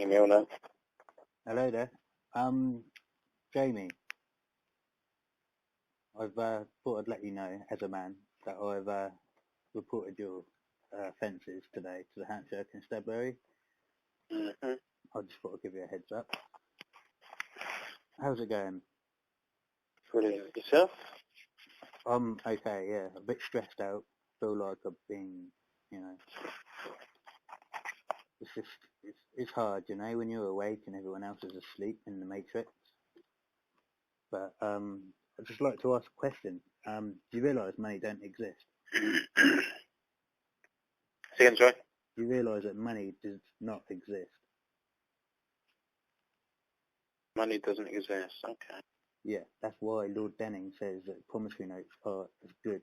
hear me or not? Hello there. Jamie, I've thought I'd let you know, as a man, that I've reported your offences today to the Hampshire Constabulary. Mm-hmm. I just thought I'd give you a heads up. How's it going? Brilliant. Yourself? I'm okay, yeah. A bit stressed out. Feel like I've been, it's just, it's hard, when you're awake and everyone else is asleep in the Matrix. But I'd just like to ask a question. Do you realise money don't exist? Say again, sorry? Do you realise that money does not exist? Money doesn't exist. Okay. Yeah, that's why Lord Denning says that promissory notes are as good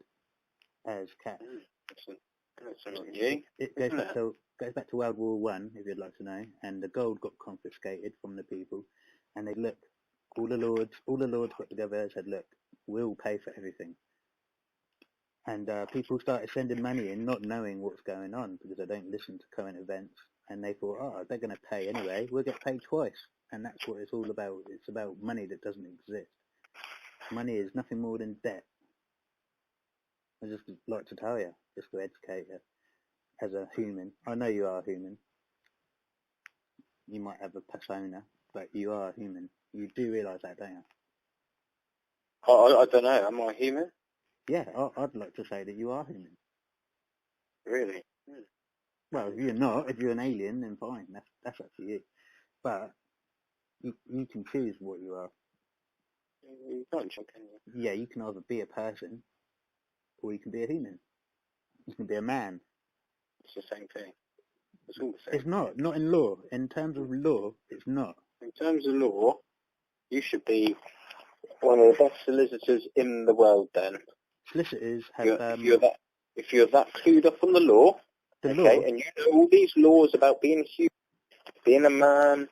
as cash. That's something new. It goes back to World War One, if you'd like to know, and the gold got confiscated from the people, and they look, all the lords got together and said, look, we'll pay for everything. And people started sending money in, not knowing what's going on, because they don't listen to current events, and they thought, oh, they're going to pay anyway, we'll get paid twice. And that's what it's all about. It's about money that doesn't exist. Money is nothing more than debt. I just like to tell you, just to educate you, as a human. I know you are a human. You might have a persona, but you are a human. You do realise that, don't you? I don't know. Am I human? Yeah, I'd like to say that you are human. Really? Well, if you're not, if you're an alien, then fine. That's up to you. But you can choose what you are. You can't choose, can you? Yeah, you can either be a person, or you can be a human. You can be a man. It's the same thing. It's all the same. It's not in law. In terms of law, it's not. In terms of law, you should be one of the best solicitors in the world then. Solicitors have... If you're that clued up on the law, and you know all these laws about being human, being a man,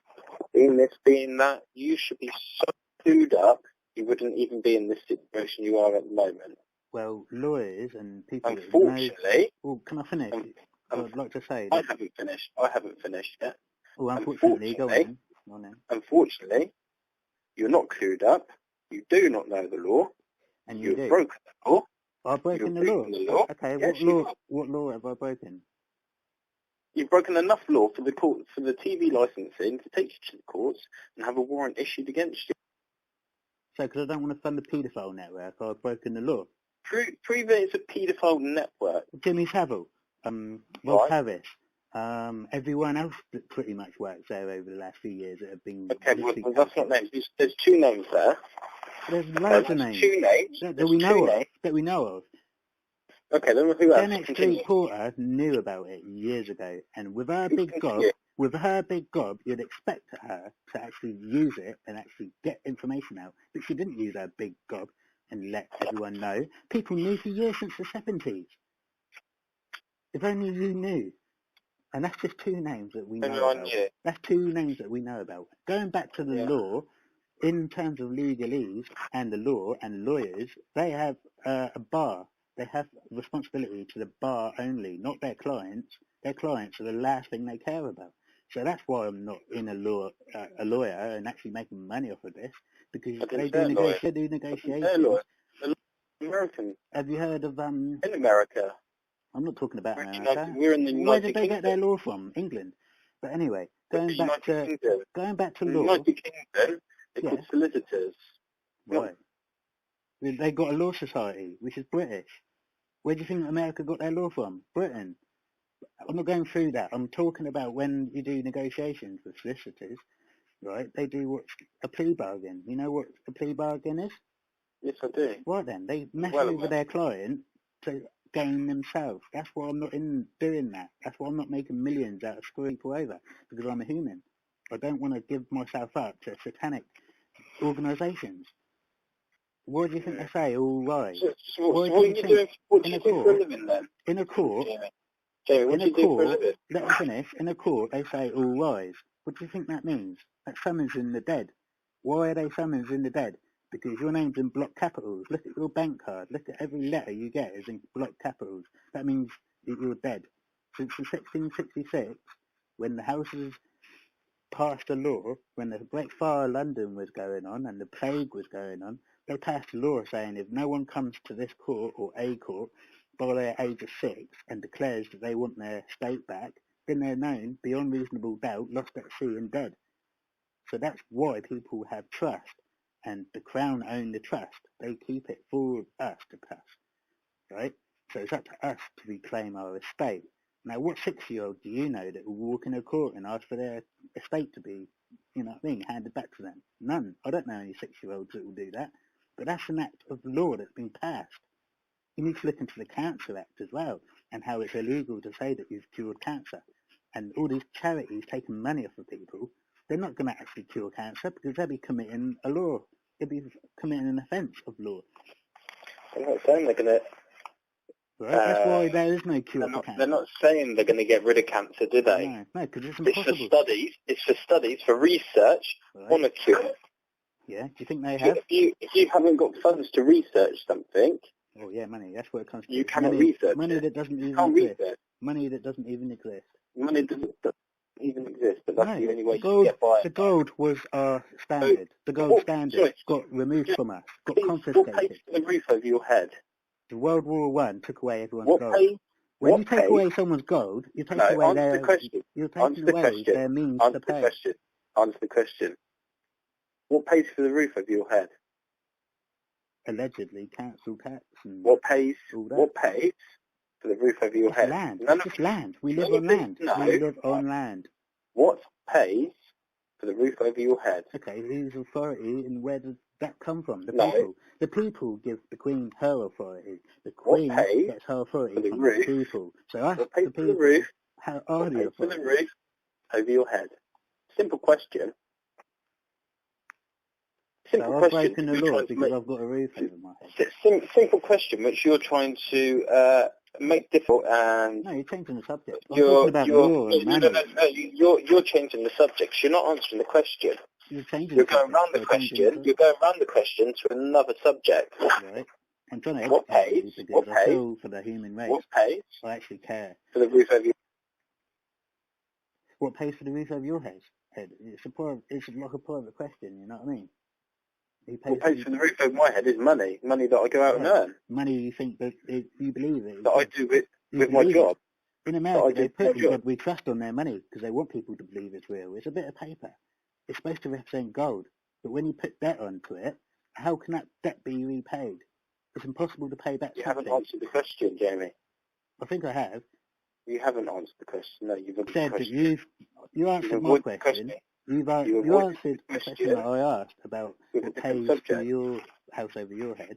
being this, being that, you should be so clued up, you wouldn't even be in this situation you are at the moment. Well, lawyers and people unfortunately, that know... Well, can I finish? I'd like to say... I haven't finished yet. Well, unfortunately, go on. Unfortunately, you're not clued up, you do not know the law, and you've broken the law. I've broken the law? Okay, yes, what law have I broken? You've broken enough law for the court, for the TV licensing to take you to the courts and have a warrant issued against you. So, because I don't want to fund the paedophile network, I've broken the law. Prove that it's a paedophile network. Jimmy Savile, Rob Harris, everyone else that pretty much works there over the last few years that have been... Okay, well that's not names. There's two names there. There's loads of names. Two names. That we know of. Okay, then who else? Janet Street Porter knew about it years ago, and with her big gob, you'd expect her to actually use it and actually get information out. But she didn't use her big gob and let everyone know. People knew for years since the 70s. If only you knew. And that's just two names that we know about. That's two names that we know about. Going back to the law, in terms of legalese and the law and lawyers, they have a bar. They have responsibility to the bar only, not their clients. Their clients are the last thing they care about. So that's why I'm not in a lawyer and actually making money off of this, because they do negotiations. American. Have you heard of... In America. I'm not talking about America. We're in the United Kingdom. Where did they get their law from? England. But anyway, going back to law... United Kingdom, they're called solicitors. Right. They got a law society, which is British. Where do you think America got their law from? Britain. I'm not going through that. I'm talking about when you do negotiations with solicitors, right? They do what's a plea bargain. You know what a plea bargain is? Yes, I do. Right then, they mess over their client to gain themselves. That's why I'm not doing that. That's why I'm not making millions out of screwing people over, because I'm a human. I don't want to give myself up to satanic organisations. What do you think they say? All right. So what are you doing? What do you do for a living then? In a court. Jamie, what do you do for a living? Let me finish. In a court, they say all rise. What do you think that means? That summons in the dead. Why are they summons in the dead? Because your name's in block capitals. Look at your bank card. Look at every letter you get is in block capitals. That means that you're dead. Since 1666, when the houses passed a law when the Great Fire of London was going on and the plague was going on. They passed a law saying if no one comes to this court or a court by the age of 6 and declares that they want their estate back, then they're known, beyond reasonable doubt, lost at sea and dead. So that's why people have trust, and the Crown own the trust. They keep it for us to pass, right? So it's up to us to reclaim our estate. Now, what 6-year-old do you know that will walk in a court and ask for their estate to be, you know what I mean, handed back to them? None. I don't know any 6-year-olds that will do that. But that's an act of law that's been passed. You need to look into the Cancer Act as well, and how it's illegal to say that you've cured cancer. And all these charities taking money off of people, they're not going to actually cure cancer because they'll be committing a law. They'll be committing an offence of law. I'm not saying they're going to... Right? That's why there is no cure for cancer. They're not saying they're going to get rid of cancer, do they? No, because it's impossible. It's for studies, for research on a cure. Yeah, do you think they have? If you haven't got funds to research something... Oh yeah, money, that's what it comes to. You cannot research money it. That doesn't even exist. Money that doesn't even exist. Money doesn't even exist, but that's the only way gold, you get by. The gold was our standard. The gold standard got removed from us, got confiscated. What pays for the roof over your head? The World War I took away everyone's gold. When you take away someone's gold, you take away their... You're taking away their means to pay. Answer the question. What pays for the roof over your head? Allegedly, council tax and what pays all that. What pays for the roof over your head? Land. It's just land. We live on land. We live on land. What pays for the roof over your head? Okay, whose authority and where does that come from? The people. The people give the Queen her authority. The Queen gets her authority from the people. So us, the people, how are the authority? For the roof over your head. Simple question. Simple question. I've broken the law because I've got a roof over my head. Simple question which you're trying to make difficult and... No, you're changing the subject. I'm talking about law and manners. You're changing the subject. You're not answering the question. You're changing You're going around the question. You're going around the question to another subject. Right. I'm trying to what pays? What pays? I feel for the human race. What pays? I actually care. For the roof over your... What pays for the roof over your head? It's like a private question, you know what I mean? What pays for the roof over my head is money that I go out and earn. Money you think that you believe it. That I do with my job. In America, they put God we trust on their money because they want people to believe it's real. It's a bit of paper. It's supposed to represent gold. But when you put debt onto it, how can that debt be repaid? It's impossible to pay back something. You haven't answered the question, Jamie. I think I have. You haven't answered the question. No, you've answered said the question. That you answered my question. You answered the question that I asked about what pays for your house over your head.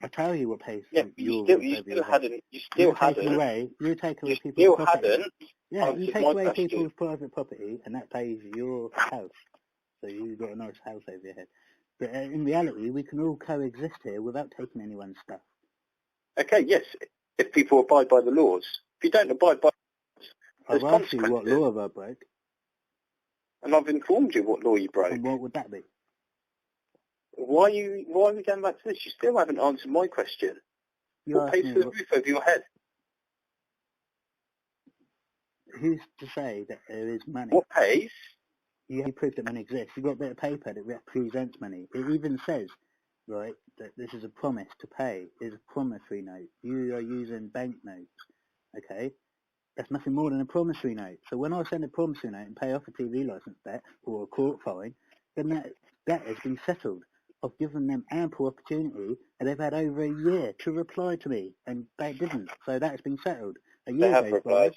I tell you what pays for your roof over your head. You still hadn't. You take away people's property. Yeah, you take away people's private property, and that pays your house. So you've got a nice house over your head. But in reality, we can all coexist here without taking anyone's stuff. Okay, yes, if people abide by the laws. If you don't abide by the laws, I've asked you what law have I broke. And I've informed you what law you broke. And what would that be? Why are we going back to this? You still haven't answered my question. What pays for the roof over your head? Who's to say that there is money? What pays? You prove that money exists. You've got a bit of paper that represents money. It even says, right, that this is a promise to pay. It's a promissory note. You are using banknotes, okay? That's nothing more than a promissory note. So when I send a promissory note and pay off a TV licence debt or a court fine, then that has been settled. I've given them ample opportunity, and they've had over a year to reply to me, and they didn't. So that has been settled. They have replied.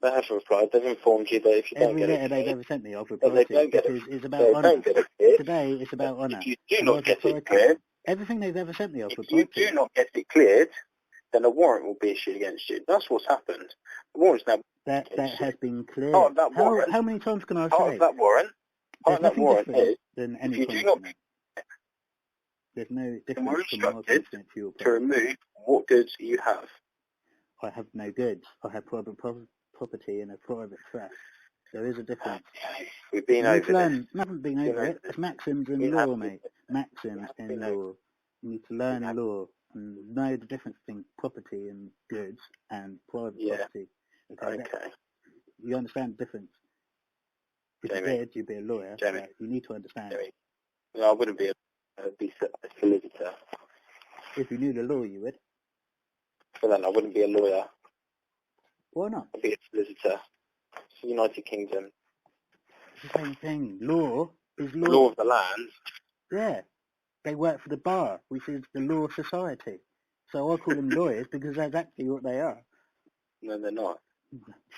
They have replied. They've informed you that if you don't get it, every letter they've ever sent me, I've replied to it because it's about honour. Today, it's about honour. If you do not get it cleared, everything they've ever sent me, I've replied to. If you do not get it cleared, then a warrant will be issued against you. That's what's happened. The warrant's now... That has been cleared. Part of that warrant... How many times can I say? Part of that warrant is... Than if you do not... There's no difference. We're instructed to remove what goods you have. I have no goods. I have private property in a private trust. There is a difference. We've been over this. I haven't been over it. It's maxims in law, mate. Maxims in law. You need to learn law and know the difference between property and goods and private property. Okay. You understand the difference? If you did, you'd be a lawyer. Jamie. You need to understand. Jamie. No, I wouldn't be I'd be a solicitor. If you knew the law, you would. But then I wouldn't be a lawyer. Why not? I'd be a solicitor. It's the United Kingdom. It's the same thing. Law is law. Law of the land. Yeah. They work for the bar, which is the law society. So I call them lawyers because that's actually what they are. No, they're not.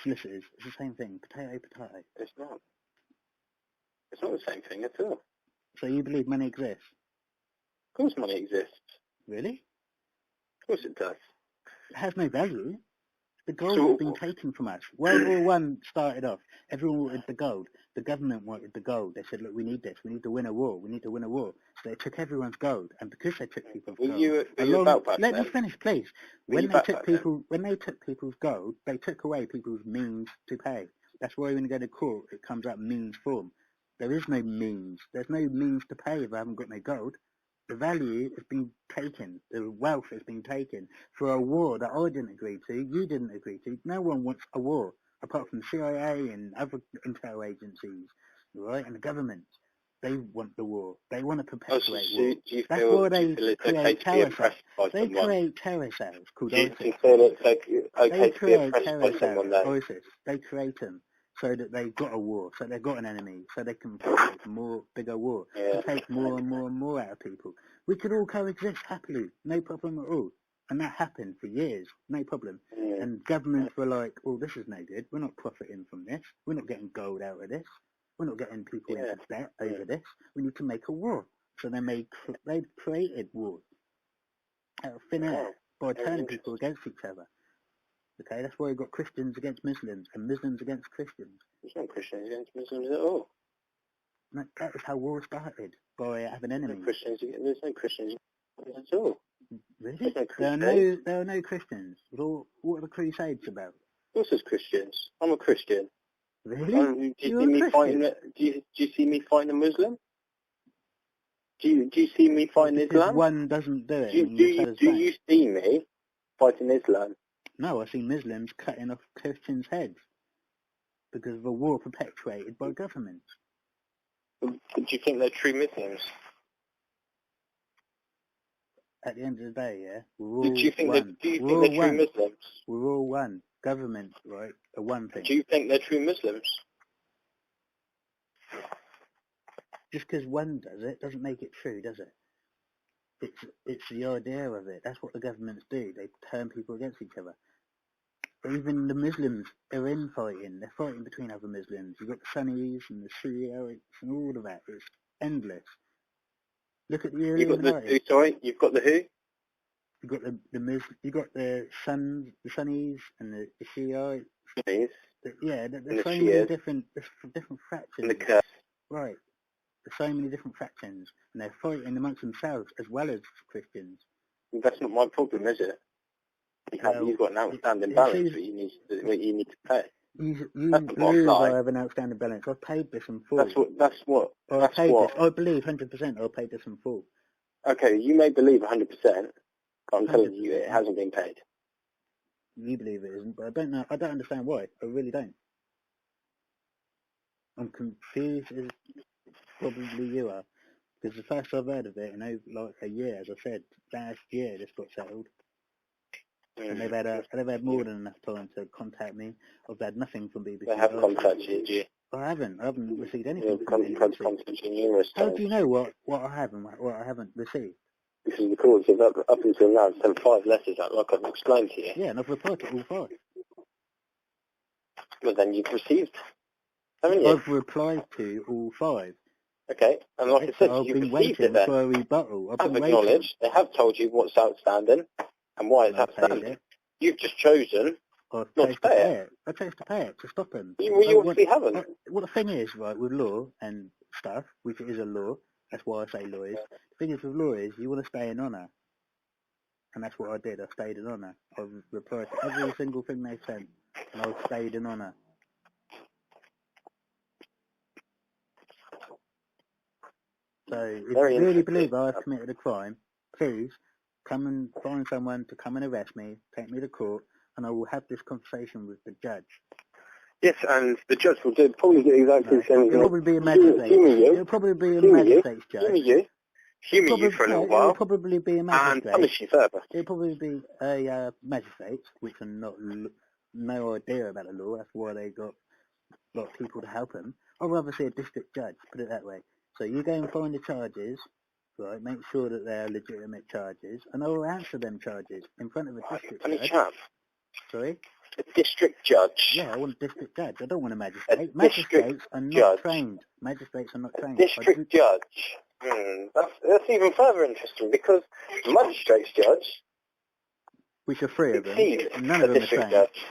Solicitors. It's the same thing. Potato, potato. It's not. It's not the same thing at all. So you believe money exists? Of course money exists. Really? Of course it does. It has no value. The gold has been taken from us. World War One started off. Everyone wanted the gold. The government wanted the gold. They said, look, we need this. We need to win a war. We need to win a war. So they took everyone's gold. And because they took people's gold... Let me finish, please. When they took people's gold, they took away people's means to pay. That's why when you go to court, it comes up means form. There is no means. There's no means to pay if I haven't got no gold. The value has been taken. The wealth has been taken for a war that I didn't agree to, you didn't agree to. No one wants a war, apart from the CIA and other intel agencies, right? And the government. They want the war. They want to perpetuate war. That's why they create terror cells. They create terror cells called ISIS. They create terror cells, ISIS. They create them so that they've got a war, so they've got an enemy, so they can fight bigger war, to take more and more and more out of people. We could all coexist happily, no problem at all. And that happened for years, no problem. And governments were like, oh, this is no good. We're not profiting from this. We're not getting gold out of this. We're not getting people into debt over this. We need to make a war. So they created wars out of thin air by turning people against each other. Okay, that's why you've got Christians against Muslims and Muslims against Christians. There's no Christians against Muslims at all. No, that is how war started, by having enemies. There's no Christians at all. Really? There are no Christians. What are the Crusades about? Of course there's Christians. I'm a Christian. Really? Do you see me fighting a Muslim? Do you see me fighting Islam? One doesn't do it. Do you see me fighting Islam? No, I see Muslims cutting off Christians' heads because of a war perpetuated by governments. Do you think they're true Muslims? At the end of the day, yeah, we're all do you think one. they're true Muslims? We're all one. Government, right, are one thing. Do you think they're true Muslims? Just because one does it doesn't make it true, does it? It's the idea of it. That's what the governments do. They turn people against each other. Even the Muslims are infighting. They're fighting between other Muslims. You've got the Sunnis and the Shiites and all of that. It's endless. Look at the Illuminati. You've got the who? You've got you've got the Sunnis and the Shiites. Sunnis. There's so many different fractions. The Kurds. Right. There's so many different factions, and they're fighting amongst themselves as well as Christians. That's not my problem, is it? You've got an outstanding balance that you need to pay. You believe I have an outstanding balance. I've paid this in full. I believe 100% I've paid this in full. Okay, you may believe 100%, but I'm telling you it hasn't been paid. You believe it isn't, but I don't know. I don't understand why. I really don't. I'm confused as probably you are. Because the first I've heard of it in like a year, as I said, last year this got settled. And they've had more than enough time to contact me. I've had nothing from BBC. They have contacted you. I haven't received anything from BBC. How do you know what I have and what I haven't received? This is because up until now, I've sent 5 letters out, like I've explained to you. Yeah, and I've replied to all 5. Well, then you've received, haven't you? I've replied to all 5. Okay, and like I said, you've received it then. For a rebuttal. I've acknowledged, they have told you what's outstanding and why it's outstanding. You've just chosen not to pay it. I chose to pay it, to stop him. You obviously haven't. Well, the thing is, right, with law and stuff, which is a law, that's why I say lawyers, the thing is with lawyers, you want to stay in honour. And that's what I did, I stayed in honour. I've replied to every single thing they sent, and I've stayed in honour. So, if you really believe I've committed a crime, please come and find someone to come and arrest me, take me to court, and I will have this conversation with the judge. Yes, and the judge will probably do exactly the same. It'll probably be a magistrate. It'll probably be a magistrate's judge. Humour you for a little while. It'll probably be a magistrate. And punish you further. It'll probably be a magistrate, which are not no idea about the law. That's why they got a lot of people to help them. I'd rather see a district judge, put it that way. So you go and find the charges, right? Make sure that they're legitimate charges, and I will answer them charges in front of a district judge. Sorry? A district judge. Yeah, I want a district judge. I don't want a magistrate. Magistrates are not trained. Magistrates are not trained. District judge. That's even further interesting because the magistrate's judge. Which are three of them. None of them are trained. Judge.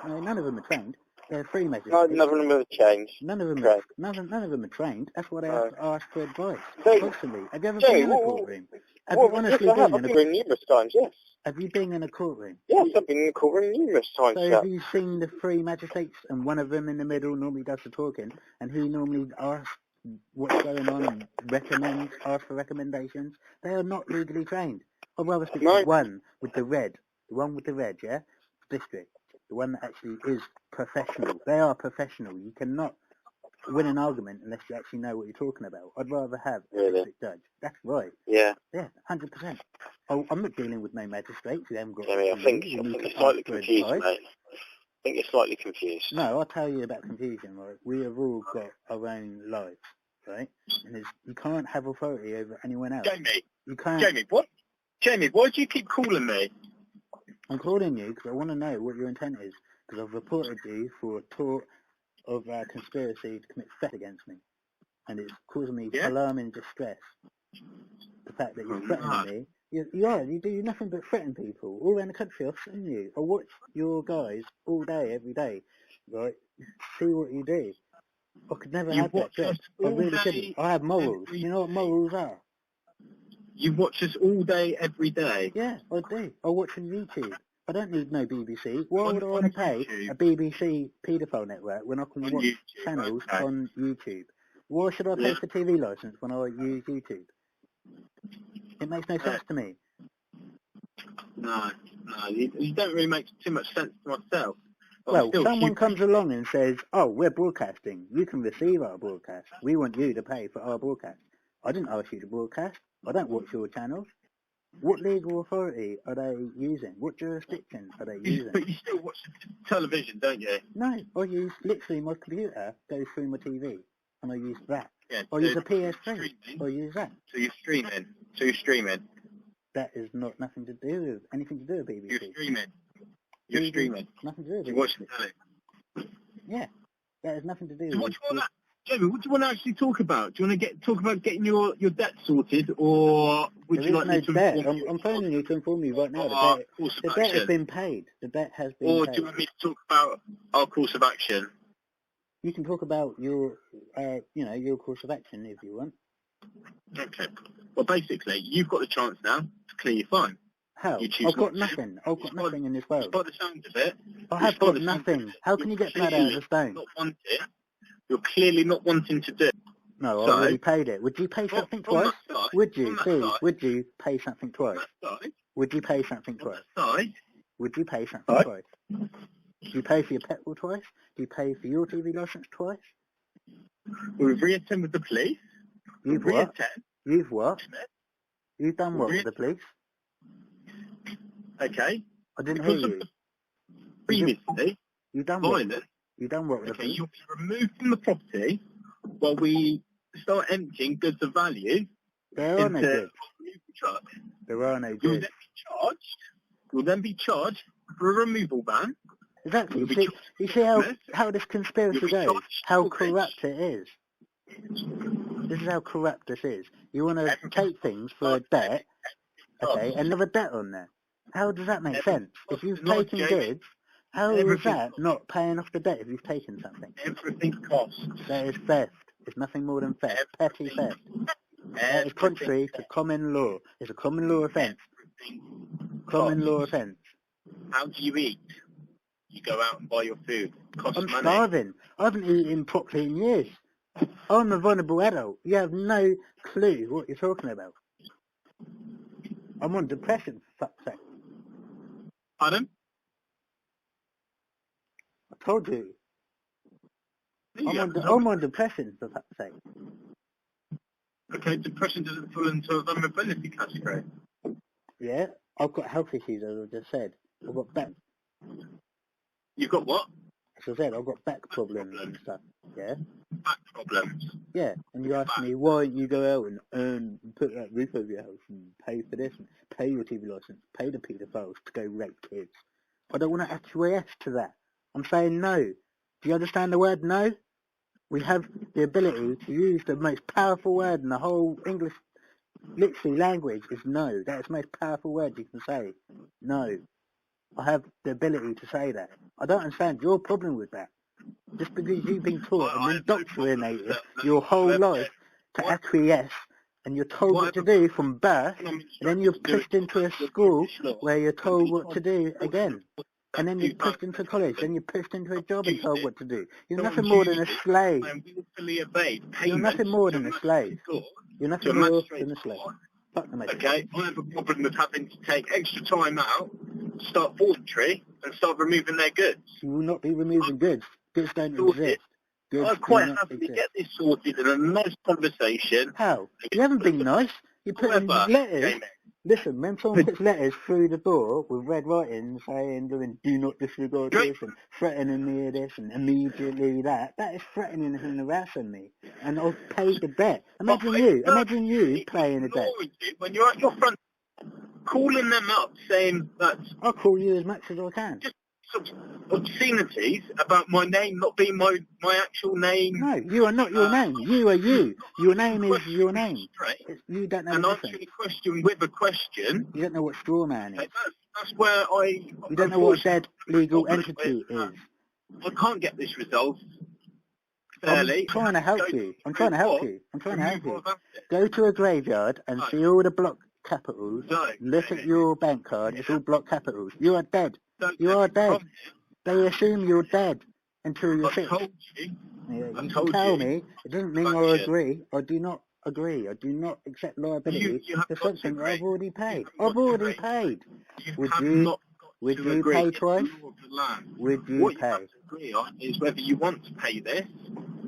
No, none of them are trained. They're free magistrates. None of them have changed. None of them are trained. That's why they have to ask for advice constantly. Have you ever been in a courtroom? I've been numerous times, yes. Have you been in a courtroom? Yes, I've been in a courtroom numerous times. So have you seen the three magistrates, and one of them in the middle normally does the talking, and he normally asks what's going on and asks for recommendations? They are not legally trained. I'd rather speak to one with the red, yeah? District. The one that actually is professional. They are professional. You cannot win an argument unless you actually know what you're talking about. I'd rather have a district judge. That's right. Yeah. Yeah, 100%. Oh, I'm not dealing with no magistrates. You haven't got. I think you're slightly confused, mate. I think you're slightly confused. No, I'll tell you about confusion, right? We have all got our own lives, right? And you can't have authority over anyone else. Jamie. You can't. Jamie, what? Jamie, why do you keep calling me? I'm calling you because I want to know what your intent is, because I've reported you for a tort of conspiracy to commit theft against me, and it's causing me alarming distress. The fact that you're threatening me, you do nothing but threaten people all around the country. I've seen you. I watch your guys all day, every day, right? See what you do. I could never have that job. I really couldn't. I have morals. You know what morals are? You watch us all day, every day? Yeah, I do. I watch on YouTube. I don't need no BBC. Why would I want to pay a BBC paedophile network when I can watch channels on YouTube? Why should I pay for TV licence when I use YouTube? It makes no sense to me. No, you don't really make too much sense to myself. Well, someone comes along and says, oh, we're broadcasting. You can receive our broadcast. We want you to pay for our broadcast. I didn't ask you to broadcast. I don't watch your channels. What legal authority are they using? What jurisdiction are they using? But you still watch television, don't you? No, I use literally my computer goes through my TV, and I use that. Yeah, I use a PS3. I use that. So you're streaming. That is nothing to do with anything to do with BBC. You're streaming. Nothing to do with BBC. You watch the telly. Yeah, that has nothing to do So with. Jamie, what do you want to actually talk about? Do you want to talk about getting your debt sorted, or would you like me to debt. I'm phoning you to inform you right now. The debt has been paid. The debt has been paid. Or do you want me to talk about our course of action? You can talk about your course of action if you want. Okay. Well, basically, you've got the chance now to clear your fine. How? I've got nothing. I've got nothing in this world. By the sound of it. I have got nothing. How can you get blood out of the stone? You're clearly not wanting to do it. No, I already paid it. Would you pay something twice? Would you, please? Would you pay something twice? Would you pay something twice? Would you pay something twice? Do you pay for your petrol twice? Do you pay for your TV licence twice? We've reattended with the police. You've what? You've what? You've done what with the police? Okay. I didn't hear you. Previously, you've done what? You done what with the police? You'll be removed from the property while we start emptying goods of value. There are no goods. There are no goods. You'll then be charged for a removal ban. Exactly. You see how this conspiracy goes? How corrupt it is. This is how corrupt this is. You want to take things for a debt, okay, and have a debt on there. How does that make sense? If you've taken goods, how is that not paying off the debt if you've taken something? Everything costs. That is theft. It's nothing more than theft. Petty theft. That is contrary to common law. It's a common law offence. Common law offence. How do you eat? You go out and buy your food. Costs I'm money. starving. I haven't eaten properly in years. I'm a vulnerable adult. You have no clue what you're talking about. I'm on depression, for fuck's sake. Pardon? I told you. I'm on depression, for fuck's sake. Okay, depression doesn't fall into a vulnerability category. Yeah, I've got health issues, as I just said. I've got back. You've got what? As I said, I've got back problems and stuff. Yeah. Back problems. Yeah, and you ask me why you go out and earn, put that roof over your house and pay for this, and pay your TV license, pay the paedophiles to go rape kids. I don't want to acquiesce to that. I'm saying no. Do you understand the word no? We have the ability to use the most powerful word in the whole English literary language is no. That is the most powerful word you can say. No. I have the ability to say that. I don't understand your problem with that. Just because you've been taught and indoctrinated your whole life to acquiesce, and you're told what to do from birth, and then you're pushed into a school where you're told what to do again. And then you're pushed into college, then you're pushed into a job and told what to do. You're nothing more than a slave. You're nothing more than a slave. You're nothing more than a slave. Okay, I have a problem with having to take extra time out, start voluntary, and start removing their goods. You will not be removing goods. Goods don't exist. I quite happily get this sorted in a nice conversation. How? You haven't been nice. You put in letters. Listen, when someone puts letters through the door with red writing saying, do not disregard this, and threatening me this, and immediately that is threatening and harassing me. And I've paid the debt. Imagine you paying a debt. When you're at your front, calling them up saying that... I'll call you as much as I can. Just obscenities about my name not being my actual name. No, you are not your name. You are you. Your name is your name. You don't know. And answering a question with a question. You don't know what straw man is. That's where I... You don't know what dead legal entity is. I can't get this resolved fairly. I'm trying to help you. I'm trying to help you. Go to a graveyard and see all the block capitals. Look at your bank card. It's all block capitals. You are dead. You are dead. They assume you're dead until you're sick. You can tell me. It doesn't mean I agree. I do not agree. I do not accept liability for something I've already paid. I've already paid. Would you pay twice? Would you pay? What you have to agree on is whether you want to pay this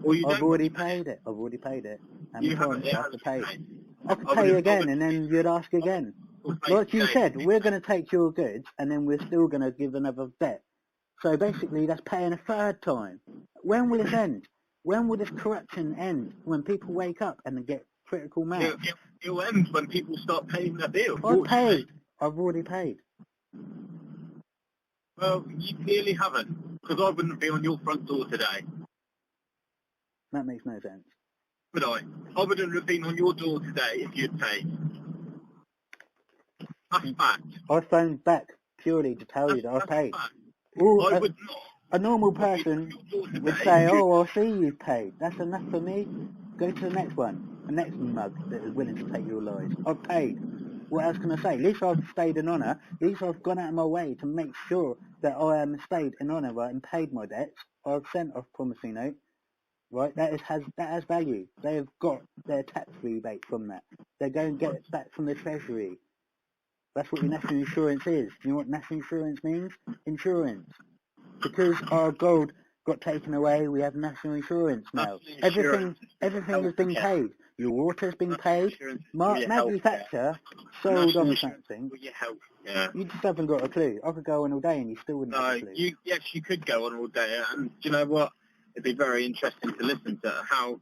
or you don't. I've already paid it. How many times do I have to pay? I could pay again, and then you'd ask again. Like you said, we're going to take your goods, and then we're still going to give another debt. So basically, that's paying a third time. When will this end? When will this corruption end? When people wake up and get critical mass? It'll end when people start paying their bills. I've paid. I've already paid. Well, you clearly haven't, because I wouldn't be on your front door today. That makes no sense. Would I? I wouldn't have been on your door today if you'd paid. That's fact. I phoned back purely to tell you that I paid. I would not. A normal person would say, oh, I'll see you've paid. That's enough for me. Go to the next one. The next mug that is willing to take your lives. I've paid. What else can I say? At least I've stayed in honour. At least I've gone out of my way to make sure that I am stayed in honour, right, and paid my debts. I've sent off promissory note. Right, that has value. They have got their tax rebate from that. They're going to get it back from the Treasury. That's what your national insurance is. Do you know what national insurance means? Insurance. Because our gold got taken away, we have national insurance now. Everything has been paid. Your water's been paid. Maggie Thatcher sold on something. You just haven't got a clue. I could go on all day and you still wouldn't have a clue. Yes, you could go on all day. And do you know what? It'd be very interesting to listen to how,